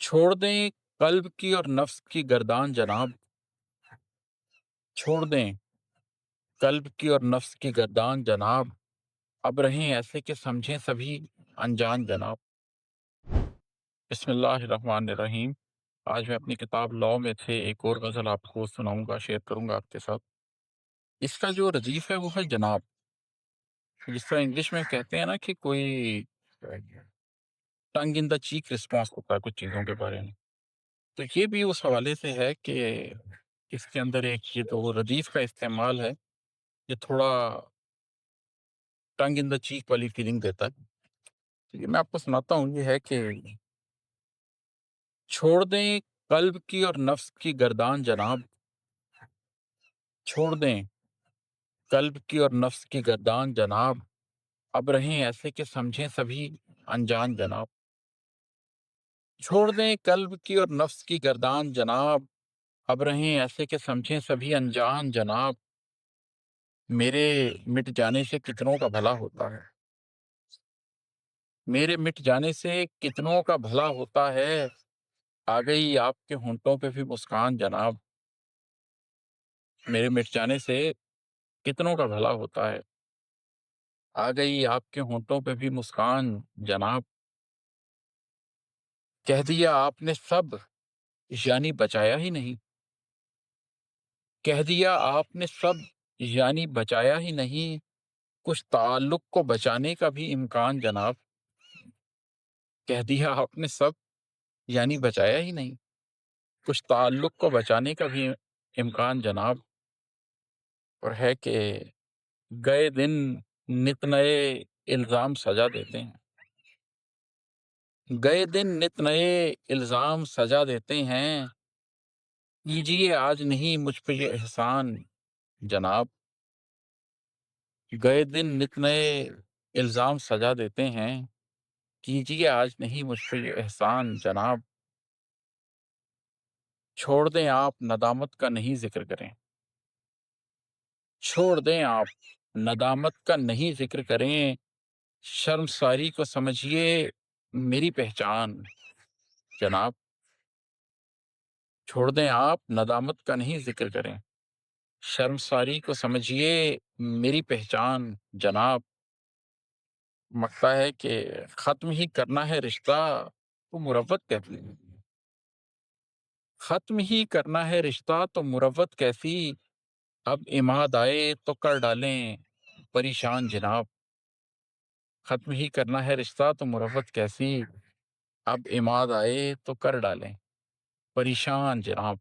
छोड़ दें कल्ब की और नफ्स की गर्दान जनाब। छोड़ दें कल्ब की और नफ्स की गर्दान जनाब। अब रहें ऐसे कि समझें सभी अनजान जनाब। बिस्मिल्लाहिर्रहमानिर्रहीम। आज मैं अपनी किताब लॉ में से एक और गज़ल आपको सुनाऊंगा, शेयर करूंगा आपके साथ। इसका जो रदीफ है वो है जनाब। जिस तरह इंग्लिश में कहते हैं ना कि कोई टंग इन द चीक रिस्पॉन्स होता है कुछ चीज़ों के बारे में, तो ये भी उस हवाले से है कि इसके अंदर एक ये तो रदीफ का इस्तेमाल है, ये थोड़ा टंग इन द चीक वाली फीलिंग देता है। तो ये मैं आपको सुनाता हूँ, ये है कि छोड़ दें कल्ब की और नफ्स की गर्दान जनाब। छोड़ दें कल्ब की और नफ्स की गर्दान जनाब। अब रहें ऐसे कि समझें सभी अनजान जनाब। छोड़ दें कल्ब की और नफ्स की गर्दान जनाब। अब रहें ऐसे कि समझें सभी अनजान जनाब। मेरे मिट जाने से कितनों का भला होता है। मेरे मिट जाने से कितनों का भला होता है। आ गई आपके होंठों पे भी मुस्कान जनाब। मेरे मिट जाने से कितनों का भला होता है। आ गई आपके होंठों पे भी मुस्कान जनाब। कह दिया आपने सब, यानी बचाया ही नहीं। कह दिया आपने सब, यानी बचाया ही नहीं। कुछ ताल्लुक को बचाने का भी इम्कान जनाब। कह दिया आपने सब, यानी बचाया ही नहीं। कुछ ताल्लुक को बचाने का भी इम्कान जनाब। और है कि गए दिन नित नए इल्जाम सजा देते हैं। गए दिन नित नए इल्जाम सजा देते हैं। कीजिए आज नहीं मुझ पे ये एहसान जनाब। गए दिन नित नए इल्जाम सजा देते हैं। कीजिए आज नहीं मुझ पे ये एहसान जनाब। छोड़ दें आप नदामत का नहीं जिक्र करें। छोड़ दें आप नदामत का नहीं जिक्र करें। शर्मसारी को समझिए मेरी पहचान जनाब। छोड़ दें आप नदामत का नहीं जिक्र करें। शर्मसारी को समझिए मेरी पहचान जनाब। मकता है कि खत्म ही करना है रिश्ता तो मुरव्वत कैसी। खत्म ही करना है रिश्ता तो मुरव्वत कैसी। अब इमाद आए तो कर डालें परेशान जनाब। खत्म ही करना है रिश्ता तो मुरव्वत कैसी। अब इमाद आए तो कर डालें परेशान जनाब।